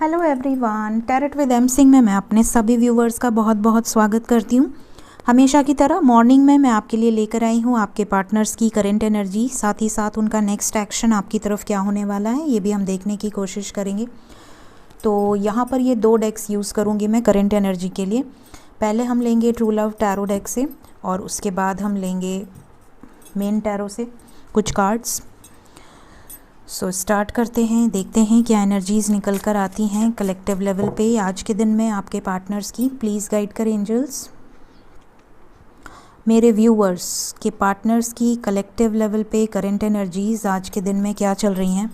Hello everyone, tarot with M Singh में मैं अपने सभी व्यूवर्स का बहुत बहुत स्वागत करती हूँ। हमेशा की तरह मॉर्निंग में मैं आपके लिए लेकर आई हूँ आपके पार्टनर्स की करंट एनर्जी, साथ ही साथ उनका नेक्स्ट एक्शन आपकी तरफ क्या होने वाला है ये भी हम देखने की कोशिश करेंगे। तो यहाँ पर ये 2 डेक्स यूज़ करूँगी मैं करंट एनर्जी के लिए। पहले हम लेंगे ट्रू लव टैरो डेक से और उसके बाद हम लेंगे मेन टैरो से कुछ कार्ड्स। सो स्टार्ट करते हैं, देखते हैं क्या एनर्जीज़ निकल कर आती हैं कलेक्टिव लेवल पे आज के दिन में आपके पार्टनर्स की। प्लीज़ गाइड करें एंजल्स। मेरे व्यूवर्स के पार्टनर्स की कलेक्टिव लेवल पे करंट एनर्जीज़ आज के दिन में क्या चल रही हैं।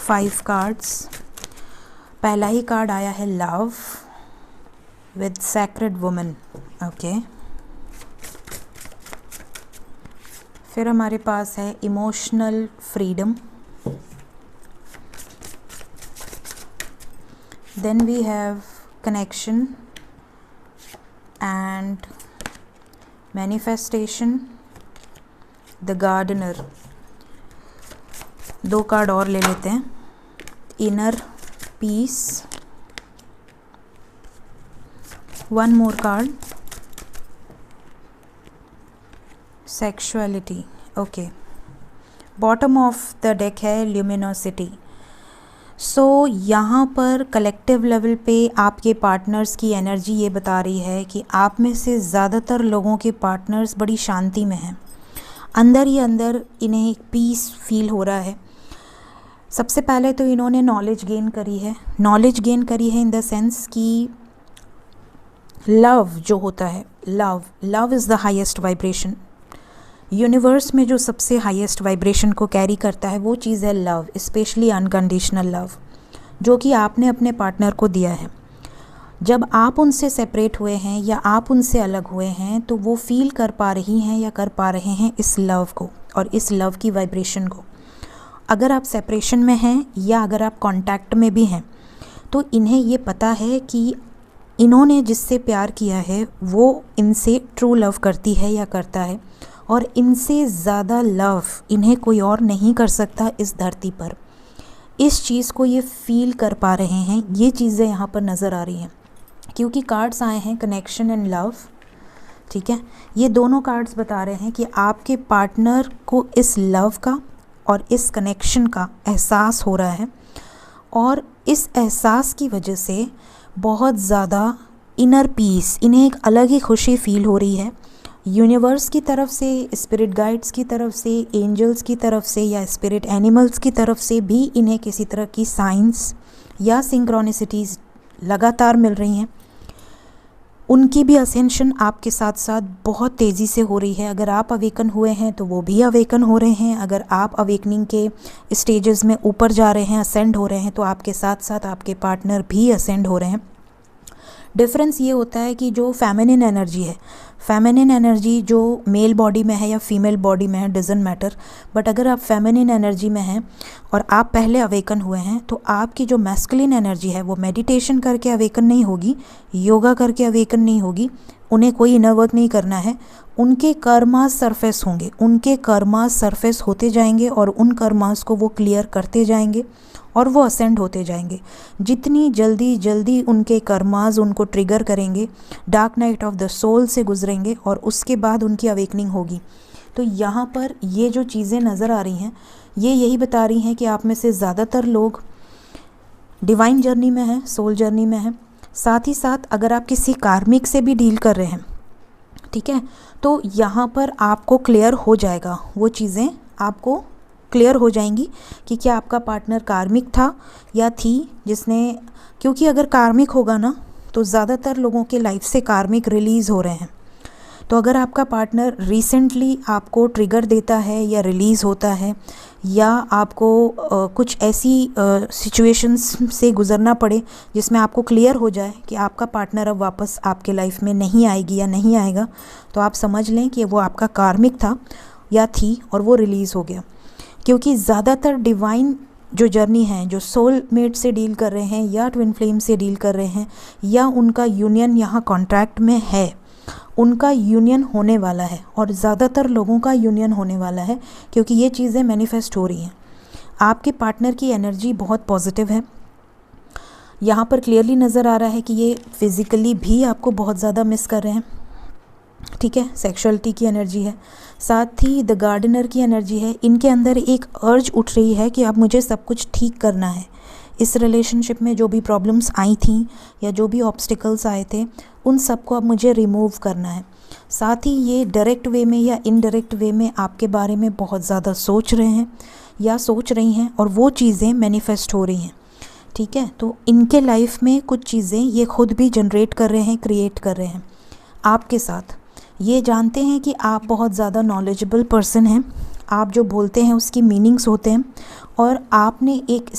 5 कार्ड्स। पहला ही कार्ड आया है love with sacred woman. Okay, फिर हमारे पास है emotional freedom. Then we have connection and manifestation, the gardener. 2 card और ले लेते हैं, inner peace. 1 more card, sexuality. Okay, bottom of the deck है ल्यूमिनोसिटी। सो यहाँ पर कलेक्टिव लेवल पे आपके पार्टनर्स की एनर्जी ये बता रही है कि आप में से ज़्यादातर लोगों के पार्टनर्स बड़ी शांति में हैं, अंदर ही अंदर इन्हें एक पीस फील हो रहा है। सबसे पहले तो इन्होंने नॉलेज गेन करी है। नॉलेज गेन करी है इन द सेंस कि लव जो होता है, love is the highest vibration. Universe में जो सबसे हाईएस्ट वाइब्रेशन को कैरी करता है वो चीज़ है लव, स्पेशली अनकंडीशनल लव, जो कि आपने अपने पार्टनर को दिया है। जब आप उनसे सेपरेट हुए हैं या आप उनसे अलग हुए हैं तो वो फील कर पा रही हैं या कर पा रहे हैं इस लव को और इस लव की वाइब्रेशन को। अगर आप सेपरेशन में हैं या अगर आप कांटेक्ट में भी हैं तो इन्हें ये पता है कि इन्होंने जिससे प्यार किया है वो इनसे ट्रू लव करती है या करता है, और इनसे ज़्यादा लव इन्हें कोई और नहीं कर सकता इस धरती पर। इस चीज़ को ये फील कर पा रहे हैं, ये चीज़ें यहाँ पर नज़र आ रही हैं क्योंकि कार्ड्स आए हैं कनेक्शन एंड लव। ठीक है, ये दोनों कार्ड्स बता रहे हैं कि आपके पार्टनर को इस लव का और इस कनेक्शन का एहसास हो रहा है और इस एहसास की वजह से बहुत ज़्यादा इनर पीस, इन्हें एक अलग ही खुशी फील हो रही है। यूनिवर्स की तरफ से, स्पिरिट गाइड्स की तरफ से, एंजल्स की तरफ से या स्पिरिट एनिमल्स की तरफ से भी इन्हें किसी तरह की साइंस या सिंक्रोनिसिटीज़ लगातार मिल रही हैं। उनकी भी असेंशन आपके साथ साथ बहुत तेज़ी से हो रही है। अगर आप अवेकन हुए हैं तो वो भी अवेकन हो रहे हैं। अगर आप अवेकनिंग के स्टेजेस में ऊपर जा रहे हैं, असेंड हो रहे हैं, तो आपके साथ साथ आपके पार्टनर भी असेंड हो रहे हैं। डिफरेंस ये होता है कि जो फेमिनिन एनर्जी है, फेमिनिन एनर्जी जो मेल बॉडी में है या फीमेल बॉडी में है, डजंट मैटर, बट अगर आप फेमिनिन एनर्जी में हैं और आप पहले अवेकन हुए हैं तो आपकी जो मैस्कुलिन एनर्जी है वो मेडिटेशन करके अवेकन नहीं होगी, योगा करके अवेकन नहीं होगी, उन्हें कोई इनर वर्क नहीं करना है। उनके कर्मास सरफेस होंगे, उनके कर्मास सरफेस होते जाएंगे और उन कर्मास को वो क्लियर करते जाएंगे और वो असेंड होते जाएंगे। जितनी जल्दी उनके कर्मास उनको ट्रिगर करेंगे, dark night of the soul से गुजरेंगे और उसके बाद उनकी अवेकनिंग होगी। तो यहाँ पर ये जो चीज़ें नज़र आ रही हैं ये यही बता रही हैं कि आप में से ज़्यादातर लोग डिवाइन जर्नी में हैं, सोल जर्नी में हैं। साथ ही साथ अगर आप किसी कार्मिक से भी डील कर रहे हैं, ठीक है, तो यहाँ पर आपको क्लियर हो जाएगा, वो चीज़ें आपको क्लियर हो जाएंगी कि क्या आपका पार्टनर कार्मिक था या थी जिसने, क्योंकि अगर कार्मिक होगा ना तो ज़्यादातर लोगों के लाइफ से कार्मिक रिलीज़ हो रहे हैं। तो अगर आपका पार्टनर रिसेंटली आपको ट्रिगर देता है या रिलीज़ होता है या आपको कुछ ऐसी सिचुएशंस से गुज़रना पड़े जिसमें आपको क्लियर हो जाए कि आपका पार्टनर अब वापस आपके लाइफ में नहीं आएगी या नहीं आएगा, तो आप समझ लें कि वो आपका कार्मिक था या थी और वो रिलीज़ हो गया। क्योंकि ज़्यादातर डिवाइन जो जर्नी है, जो सोल मेट से डील कर रहे हैं या ट्विन फ्लेम से डील कर रहे हैं या उनका यूनियन यहाँ कॉन्ट्रैक्ट में है, उनका यूनियन होने वाला है और ज़्यादातर लोगों का यूनियन होने वाला है क्योंकि ये चीज़ें मैनिफेस्ट हो रही हैं। आपके पार्टनर की एनर्जी बहुत पॉजिटिव है, यहाँ पर क्लियरली नज़र आ रहा है कि ये फिज़िकली भी आपको बहुत ज़्यादा मिस कर रहे हैं, ठीक है। सेक्सुअलिटी की एनर्जी है, साथ ही द गार्डनर की एनर्जी है। इनके अंदर एक अर्ज उठ रही है कि अब मुझे सब कुछ ठीक करना है। इस रिलेशनशिप में जो भी प्रॉब्लम्स आई थी या जो भी ऑब्स्टिकल्स आए थे उन सब को अब मुझे रिमूव करना है। साथ ही ये डायरेक्ट वे में या इनडायरेक्ट वे में आपके बारे में बहुत ज़्यादा सोच रहे हैं या सोच रही हैं और वो चीज़ें मैनिफेस्ट हो रही हैं, ठीक है। तो इनके लाइफ में कुछ चीज़ें ये खुद भी जनरेट कर रहे हैं, क्रिएट कर रहे हैं आपके साथ। ये जानते हैं कि आप बहुत ज़्यादा नॉलेजेबल पर्सन हैं, आप जो बोलते हैं उसकी मीनिंग्स होते हैं और आपने एक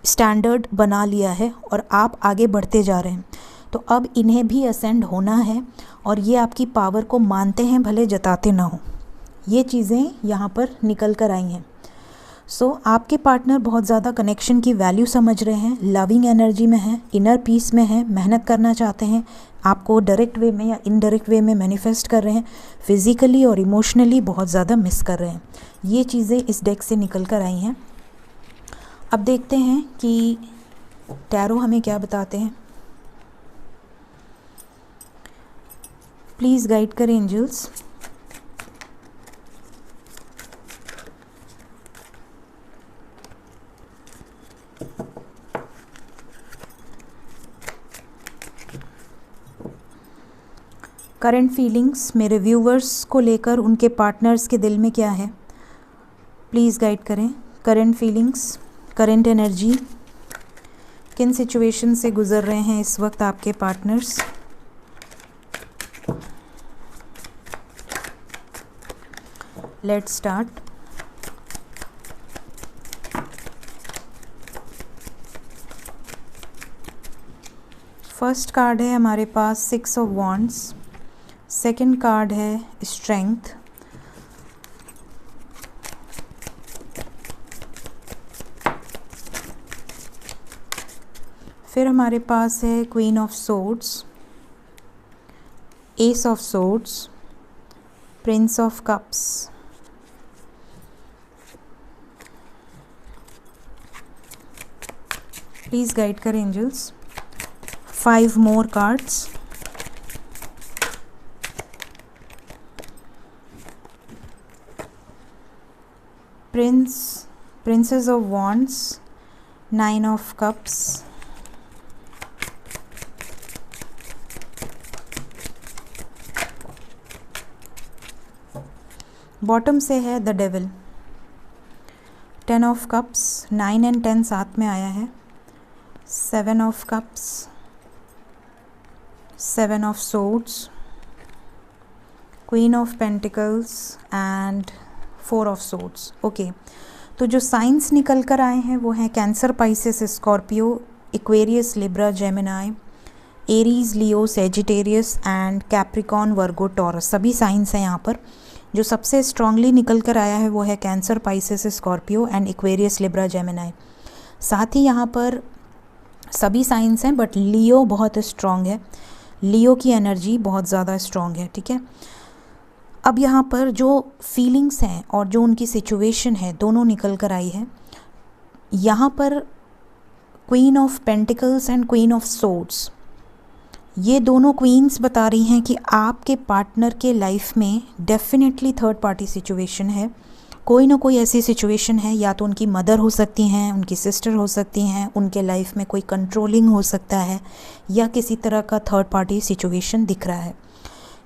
स्टैंडर्ड बना लिया है और आप आगे बढ़ते जा रहे हैं। तो अब इन्हें भी असेंड होना है और ये आपकी पावर को मानते हैं, भले जताते ना हो। ये चीज़ें यहाँ पर निकल कर आई हैं। आपके पार्टनर बहुत ज़्यादा कनेक्शन की वैल्यू समझ रहे हैं, लविंग एनर्जी में हैं, इनर पीस में हैं, मेहनत करना चाहते हैं, आपको डायरेक्ट वे में या इनडायरेक्ट वे में मैनिफेस्ट कर रहे हैं, फिज़िकली और इमोशनली बहुत ज़्यादा मिस कर रहे हैं। ये चीज़ें इस डेक से निकल कर आई हैं। अब देखते हैं कि टैरो हमें क्या बताते हैं। प्लीज़ गाइड करें एंजल्स। करंट फीलिंग्स मेरे व्यूवर्स को लेकर उनके पार्टनर्स के दिल में क्या है, प्लीज़ गाइड करें। करंट फीलिंग्स, करंट एनर्जी, किन सिचुएशन से गुज़र रहे हैं इस वक्त आपके partners. Let's start. First card है हमारे पास 6 ऑफ वॉन्ड्स, सेकंड कार्ड है स्ट्रेंथ, फिर हमारे पास है queen of swords, S of swords, Prince of cups, please guide करें angels. 5 more cards, Princess of Wands, 9 of Cups, bottom से है the devil, 10 of Cups, 9 and 10 साथ में आया है, 7 of Cups, 7 of Swords, Queen of Pentacles and 4 of Swords। Okay, तो जो science निकल कर आए हैं वो हैं cancer, Pisces, Scorpio, Aquarius, Libra, Gemini, Aries, Leo, Sagittarius and Capricorn, Virgo, taurus. सभी साइंस हैं यहाँ पर। जो सबसे स्ट्रांगली निकल कर आया है वो है cancer, Pisces, Scorpio and Aquarius, Libra, Gemini. साथ ही यहाँ पर सभी साइंस हैं बट लियो बहुत स्ट्रॉन्ग है, लियो की एनर्जी बहुत ज़्यादा स्ट्रॉन्ग है, ठीक है। अब यहाँ पर जो फीलिंग्स हैं और जो उनकी सिचुएशन है दोनों निकल कर आई है। यहाँ पर queen of pentacles and queen of swords, ये दोनों क्वींस बता रही हैं कि आपके पार्टनर के लाइफ में डेफिनेटली थर्ड पार्टी सिचुएशन है। कोई ना कोई ऐसी सिचुएशन है, या तो उनकी मदर हो सकती हैं, उनकी सिस्टर हो सकती हैं, उनके लाइफ में कोई कंट्रोलिंग हो सकता है या किसी तरह का थर्ड पार्टी सिचुएशन दिख रहा है।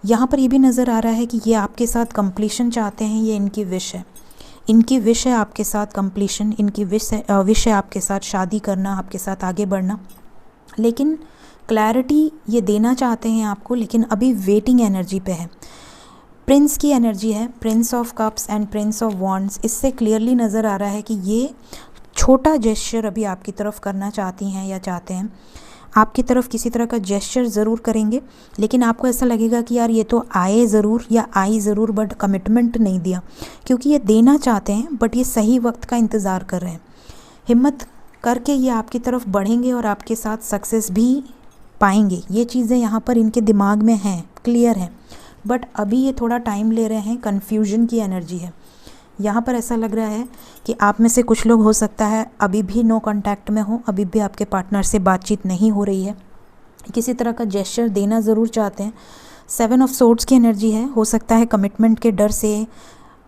यहाँ पर ये भी नज़र आ रहा है कि ये आपके साथ कंप्लीशन चाहते हैं, ये इनकी विश है, इनकी विश है आपके साथ कंप्लीशन, इनकी विश है आपके साथ शादी करना, आपके साथ आगे बढ़ना। लेकिन क्लैरिटी ये देना चाहते हैं आपको, लेकिन अभी वेटिंग एनर्जी पे है। प्रिंस की एनर्जी है, Prince of cups and Prince of wands. इससे क्लियरली नज़र आ रहा है कि ये छोटा जेस्चर अभी आपकी तरफ करना चाहती हैं या चाहते हैं, आपकी तरफ किसी तरह का जेस्चर ज़रूर करेंगे, लेकिन आपको ऐसा लगेगा कि यार ये तो आए ज़रूर या आई ज़रूर बट कमिटमेंट नहीं दिया, क्योंकि ये देना चाहते हैं बट ये सही वक्त का इंतज़ार कर रहे हैं। हिम्मत करके ये आपकी तरफ बढ़ेंगे और आपके साथ सक्सेस भी पाएंगे। ये चीज़ें यहाँ पर इनके दिमाग में हैं, क्लियर हैं, बट अभी ये थोड़ा टाइम ले रहे हैं, कन्फ्यूजन की एनर्जी है। यहाँ पर ऐसा लग रहा है कि आप में से कुछ लोग हो सकता है अभी भी नो कांटेक्ट में हो, अभी भी आपके पार्टनर से बातचीत नहीं हो रही है, किसी तरह का जेस्चर देना ज़रूर चाहते हैं। 7 ऑफ सोर्ड्स की एनर्जी है, हो सकता है कमिटमेंट के डर से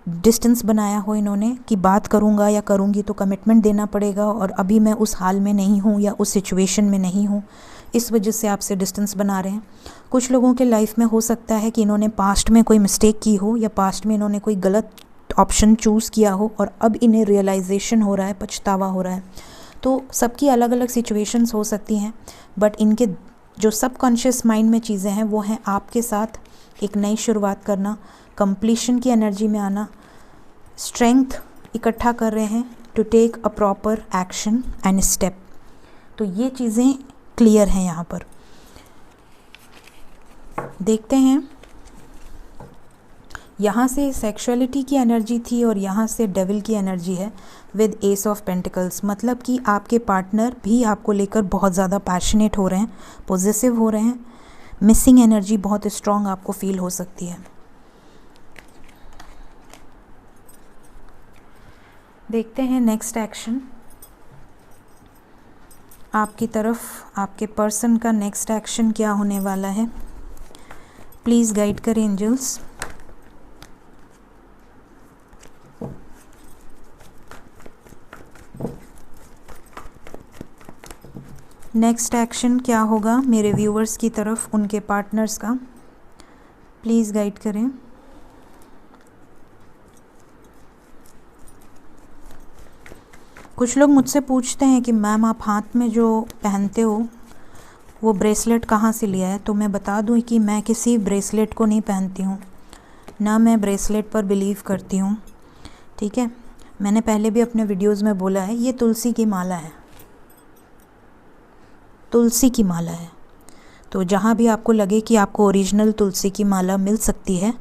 डिस्टेंस बनाया हो इन्होंने कि बात करूँगा या करूँगी तो कमिटमेंट देना पड़ेगा, और अभी मैं उस हाल में नहीं हूँ या उस सिचुएशन में नहीं हूँ, इस वजह से आपसे डिस्टेंस बना रहे हैं। कुछ लोगों के लाइफ में हो सकता है कि इन्होंने पास्ट में कोई मिस्टेक की हो या पास्ट में इन्होंने कोई गलत ऑप्शन चूज़ किया हो और अब इन्हें रियलाइजेशन हो रहा है, पछतावा हो रहा है। तो सबकी अलग अलग सिचुएशंस हो सकती हैं, बट इनके जो सबकॉन्शियस माइंड में चीज़ें हैं वो हैं आपके साथ एक नई शुरुआत करना, कंप्लीशन की एनर्जी में आना, स्ट्रेंथ इकट्ठा कर रहे हैं to take a proper action and step. तो ये चीज़ें क्लियर हैं यहाँ पर। देखते हैं, यहाँ से सेक्सुअलिटी की एनर्जी थी और यहाँ से डेविल की एनर्जी है विद एस ऑफ पेंटिकल्स, मतलब कि आपके पार्टनर भी आपको लेकर बहुत ज़्यादा पैशनेट हो रहे हैं, पॉजिटिव हो रहे हैं, मिसिंग एनर्जी बहुत स्ट्रॉन्ग आपको फील हो सकती है। देखते हैं नेक्स्ट एक्शन आपकी तरफ, आपके पर्सन का नेक्स्ट एक्शन क्या होने वाला है। प्लीज़ गाइड करें एंजल्स। नेक्स्ट एक्शन क्या होगा मेरे व्यूअर्स की तरफ, उनके पार्टनर्स का, प्लीज़ गाइड करें। कुछ लोग मुझसे पूछते हैं कि मैम आप हाथ में जो पहनते हो वो ब्रेसलेट कहाँ से लिया है, तो मैं बता दूं कि मैं किसी ब्रेसलेट को नहीं पहनती हूँ, ना मैं ब्रेसलेट पर बिलीव करती हूँ, ठीक है। मैंने पहले भी अपने वीडियोज़ में बोला है, ये तुलसी की माला है, तुलसी की माला है। तो जहाँ भी आपको लगे कि आपको ओरिजिनल तुलसी की माला मिल सकती है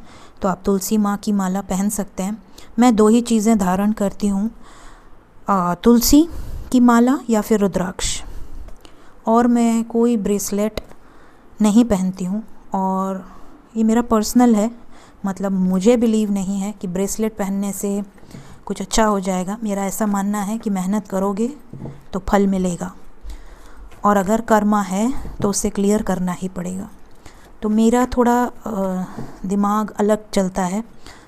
तो आप तुलसी माँ की माला पहन सकते हैं। मैं 2 ही चीज़ें धारण करती हूँ, तुलसी की माला या फिर रुद्राक्ष, और मैं कोई ब्रेसलेट नहीं पहनती हूँ। और ये मेरा पर्सनल है, मतलब मुझे बिलीव नहीं है कि ब्रेसलेट पहनने से कुछ अच्छा हो जाएगा। मेरा ऐसा मानना है कि मेहनत करोगे तो फल मिलेगा, और अगर कर्मा है तो उसे क्लियर करना ही पड़ेगा। तो मेरा थोड़ा दिमाग अलग चलता है,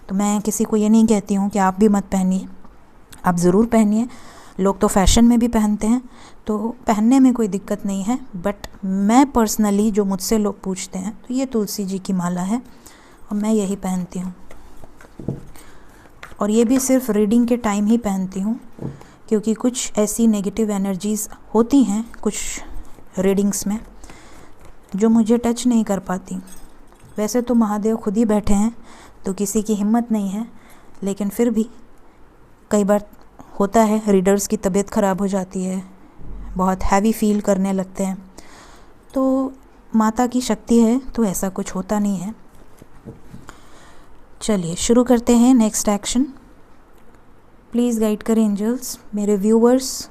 तो मैं किसी को ये नहीं कहती हूँ कि आप भी मत पहनिए, आप ज़रूर पहनिए। लोग तो फैशन में भी पहनते हैं, तो पहनने में कोई दिक्कत नहीं है, बट मैं पर्सनली जो मुझसे लोग पूछते हैं तो ये तुलसी जी की माला है और मैं यही पहनती हूँ, और ये भी सिर्फ रीडिंग के टाइम ही पहनती हूँ, क्योंकि कुछ ऐसी नेगेटिव एनर्जीज़ होती हैं कुछ रीडिंग्स में जो मुझे टच नहीं कर पाती। वैसे तो महादेव खुद ही बैठे हैं तो किसी की हिम्मत नहीं है, लेकिन फिर भी कई बार होता है रीडर्स की तबीयत ख़राब हो जाती है, बहुत हैवी फील करने लगते हैं, तो माता की शक्ति है तो ऐसा कुछ होता नहीं है। चलिए शुरू करते हैं नेक्स्ट एक्शन। प्लीज़ गाइड करें एंजल्स मेरे व्यूअर्स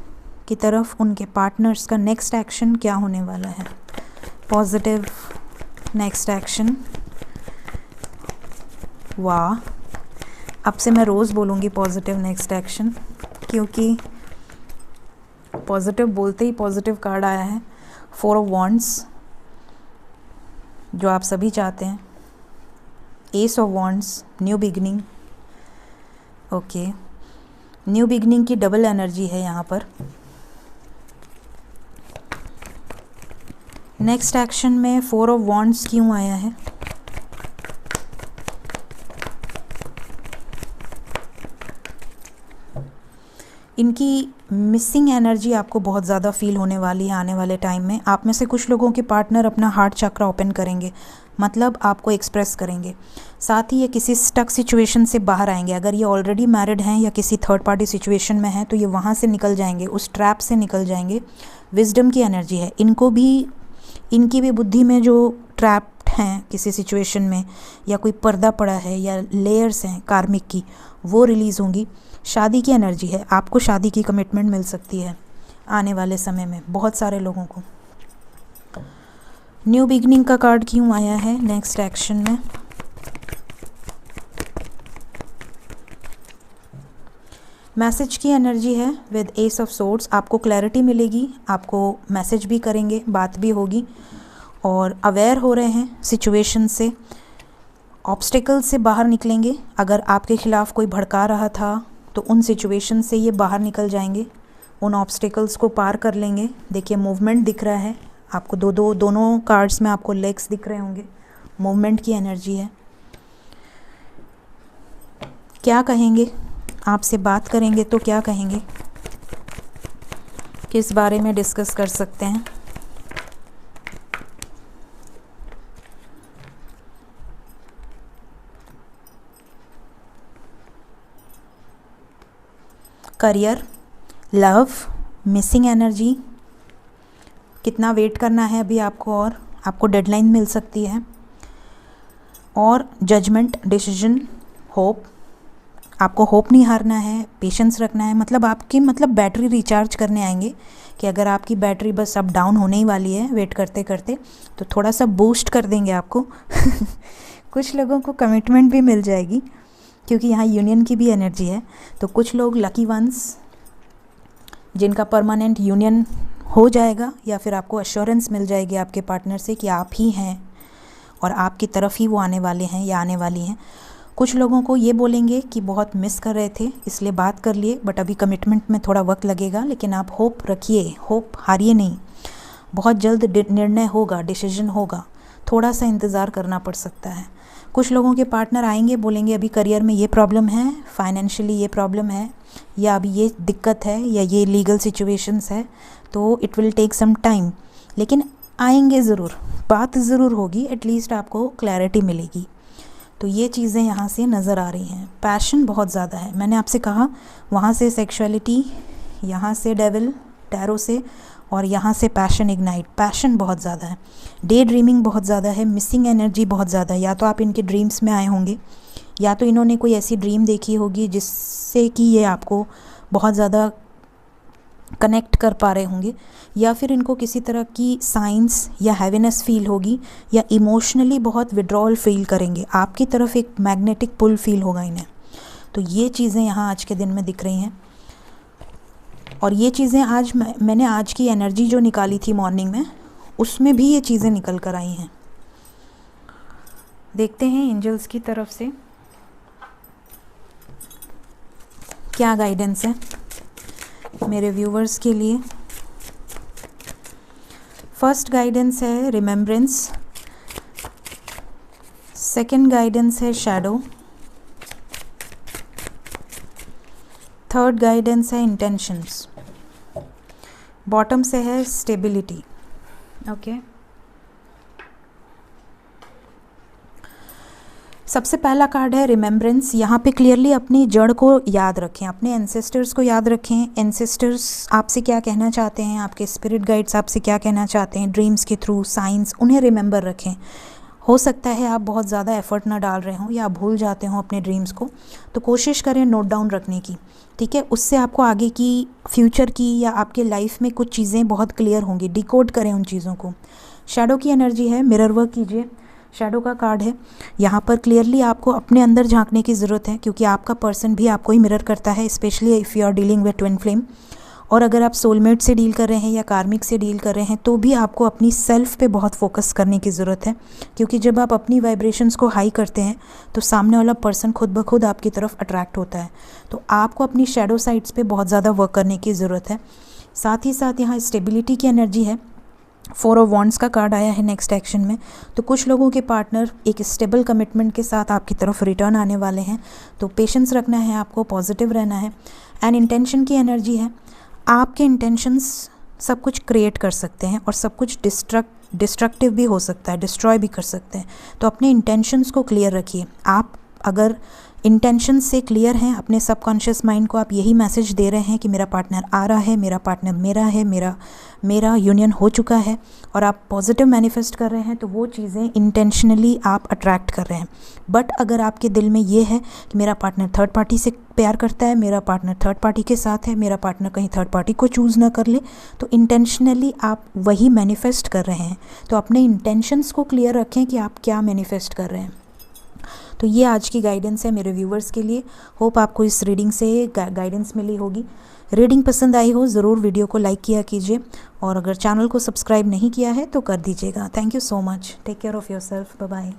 की तरफ, उनके पार्टनर्स का नेक्स्ट एक्शन क्या होने वाला है। Positive next action. वाह, अब से मैं रोज़ बोलूँगी पॉजिटिव नेक्स्ट एक्शन, क्योंकि पॉजिटिव बोलते ही पॉजिटिव कार्ड आया है। 4 ऑफ वॉन्ड्स जो आप सभी चाहते हैं, S of wands, new beginning. Okay, new beginning की डबल एनर्जी है यहाँ पर। नेक्स्ट एक्शन में 4 ऑफ वॉन्ड्स क्यों आया है? इनकी मिसिंग एनर्जी आपको बहुत ज़्यादा फील होने वाली है आने वाले टाइम में। आप में से कुछ लोगों के पार्टनर अपना हार्ट चक्रा ओपन करेंगे, मतलब आपको एक्सप्रेस करेंगे। साथ ही ये किसी स्टक सिचुएशन से बाहर आएंगे। अगर ये ऑलरेडी मैरिड हैं या किसी थर्ड पार्टी सिचुएशन में हैं तो ये वहाँ से निकल जाएंगे, उस ट्रैप से निकल जाएंगे। विजडम की एनर्जी है। इनको भी, इनकी भी बुद्धि में जो ट्रैप्ड हैं किसी सिचुएशन में, या कोई पर्दा पड़ा है या लेयर्स हैं कार्मिक की, वो रिलीज़ होंगी। शादी की एनर्जी है। आपको शादी की कमिटमेंट मिल सकती है आने वाले समय में, बहुत सारे लोगों को। न्यू बिगनिंग का कार्ड क्यों आया है नेक्स्ट एक्शन में? मैसेज की एनर्जी है विद एस ऑफ सोर्ड्स, आपको क्लैरिटी मिलेगी, आपको मैसेज भी करेंगे, बात भी होगी और अवेयर हो रहे हैं सिचुएशन से, ऑब्स्टिकल से बाहर निकलेंगे। अगर आपके ख़िलाफ़ कोई भड़का रहा था तो उन सिचुएशन से ये बाहर निकल जाएंगे, उन ऑब्स्टिकल्स को पार कर लेंगे। देखिए मूवमेंट दिख रहा है आपको, दोनों कार्ड्स में आपको लेग्स दिख रहे होंगे, मूवमेंट की एनर्जी है। क्या कहेंगे, आपसे बात करेंगे तो क्या कहेंगे, किस बारे में डिस्कस कर सकते हैं। करियर, लव, मिसिंग एनर्जी, कितना वेट करना है अभी आपको और आपको डेडलाइन मिल सकती है, और जजमेंट, डिसीजन, होप, आपको होप नहीं हारना है, पेशेंस रखना है। मतलब बैटरी रिचार्ज करने आएंगे कि अगर आपकी बैटरी बस अब डाउन होने ही वाली है वेट करते करते, तो थोड़ा सा बूस्ट कर देंगे आपको कुछ लोगों को कमिटमेंट भी मिल जाएगी क्योंकि यहाँ यूनियन की भी एनर्जी है। तो कुछ लोग लकी वंस जिनका परमानेंट यूनियन हो जाएगा, या फिर आपको एश्योरेंस मिल जाएगी आपके पार्टनर से कि आप ही हैं और आपकी तरफ ही वो आने वाले हैं या आने वाली हैं। कुछ लोगों को ये बोलेंगे कि बहुत मिस कर रहे थे इसलिए बात कर लिए, बट अभी कमिटमेंट में थोड़ा वक्त लगेगा, लेकिन आप होप रखिए, होप हारिए नहीं, बहुत जल्द निर्णय होगा, डिसीजन होगा, थोड़ा सा इंतज़ार करना पड़ सकता है। कुछ लोगों के पार्टनर आएंगे, बोलेंगे अभी करियर में ये प्रॉब्लम है, फाइनेंशियली ये प्रॉब्लम है, या अभी ये दिक्कत है, या ये लीगल सिचुएशंस है, तो it will take some time, लेकिन आएंगे ज़रूर, बात ज़रूर होगी, एटलीस्ट आपको क्लैरिटी मिलेगी। तो ये चीज़ें यहाँ से नज़र आ रही हैं। पैशन बहुत ज़्यादा है, मैंने आपसे कहा, वहाँ से सेक्सुअलिटी, यहाँ से डेविल टैरो से, और यहाँ से पैशन इग्नाइट, पैशन बहुत ज़्यादा है, डे ड्रीमिंग बहुत ज़्यादा है, मिसिंग एनर्जी बहुत ज़्यादा है। या तो आप इनके ड्रीम्स में आए होंगे, या तो इन्होंने कोई ऐसी ड्रीम देखी होगी जिससे कि ये आपको बहुत ज़्यादा कनेक्ट कर पा रहे होंगे, या फिर इनको किसी तरह की साइंस या हैवीनेस फील होगी, या इमोशनली बहुत विड्रॉल फील करेंगे, आपकी तरफ एक मैग्नेटिक पुल फील होगा इन्हें। तो ये चीज़ें यहाँ आज के दिन में दिख रही हैं, और ये चीज़ें आज मैंने आज की एनर्जी जो निकाली थी मॉर्निंग में, उसमें भी ये चीज़ें निकल कर आई हैं। देखते हैं एंजल्स की तरफ से क्या गाइडेंस है मेरे व्यूवर्स के लिए। फर्स्ट गाइडेंस है रिमेम्बरेंस, सेकंड गाइडेंस है शैडो, थर्ड गाइडेंस है इंटेंशंस, बॉटम से है स्टेबिलिटी। ओके, सबसे पहला कार्ड है रिमेम्बरेंस। यहाँ पे क्लियरली अपनी जड़ को याद रखें, अपने एंसेस्टर्स को याद रखें। एंसेस्टर्स आपसे क्या कहना चाहते हैं, आपके स्पिरिट गाइड्स आपसे क्या कहना चाहते हैं, ड्रीम्स के थ्रू, साइंस, उन्हें रिमेंबर रखें। हो सकता है आप बहुत ज़्यादा एफर्ट ना डाल रहे हों या आप भूल जाते हों अपने ड्रीम्स को, तो कोशिश करें नोट डाउन रखने की, ठीक है। उससे आपको आगे की फ्यूचर की या आपके लाइफ में कुछ चीज़ें बहुत क्लियर होंगी। डिकोड करें उन चीज़ों को। शैडो की एनर्जी है, मिरर वर्क कीजिए, शैडो का कार्ड है। यहाँ पर क्लियरली आपको अपने अंदर झांकने की ज़रूरत है, क्योंकि आपका पर्सन भी आपको ही मिरर करता है, specially if you are dealing with twin flame. और अगर आप सोलमेट से डील कर रहे हैं या कार्मिक से डील कर रहे हैं, तो भी आपको अपनी सेल्फ पे बहुत फोकस करने की ज़रूरत है, क्योंकि जब आप अपनी वाइब्रेशंस को हाई करते हैं तो सामने वाला पर्सन खुद ब खुद आपकी तरफ अट्रैक्ट होता है। तो आपको अपनी शैडो साइड्स पे बहुत ज़्यादा वर्क करने की ज़रूरत है। साथ ही साथ यहाँ स्टेबिलिटी की एनर्जी है। 4 ऑफ वॉन्ड्स का कार्ड आया है नेक्स्ट एक्शन में। तो कुछ लोगों के पार्टनर एक स्टेबल कमिटमेंट के साथ आपकी तरफ रिटर्न आने वाले हैं, तो पेशेंस रखना है आपको, पॉजिटिव रहना है। एंड इंटेंशन की एनर्जी है। आपके इंटेंशंस सब कुछ क्रिएट कर सकते हैं और सब कुछ डिस्ट्रक्टिव भी हो सकता है, डिस्ट्रॉय भी कर सकते हैं। तो अपने इंटेंशंस को क्लियर रखिए। आप अगर इंटेंशन से क्लियर हैं, अपने सबकॉन्शियस माइंड को आप यही मैसेज दे रहे हैं कि मेरा पार्टनर आ रहा है, मेरा पार्टनर मेरा है, मेरा यूनियन हो चुका है, और आप पॉजिटिव मैनिफेस्ट कर रहे हैं, तो वो चीज़ें इंटेंशनली आप अट्रैक्ट कर रहे हैं। बट अगर आपके दिल में ये है कि मेरा पार्टनर थर्ड पार्टी से प्यार करता है, मेरा पार्टनर थर्ड पार्टी के साथ है, मेरा पार्टनर कहीं थर्ड पार्टी को चूज़ ना कर ले, तो इंटेंशनली आप वही मैनिफेस्ट कर रहे हैं। तो अपने इंटेंशंस को क्लियर रखें कि आप क्या मैनिफेस्ट कर रहे हैं। तो ये आज की गाइडेंस है मेरे व्यूवर्स के लिए। होप आपको इस रीडिंग से गाइडेंस मिली होगी। रीडिंग पसंद आई हो ज़रूर वीडियो को लाइक किया कीजिए, और अगर चैनल को सब्सक्राइब नहीं किया है तो कर दीजिएगा। Thank you so much. Take care of yourself. Bye bye.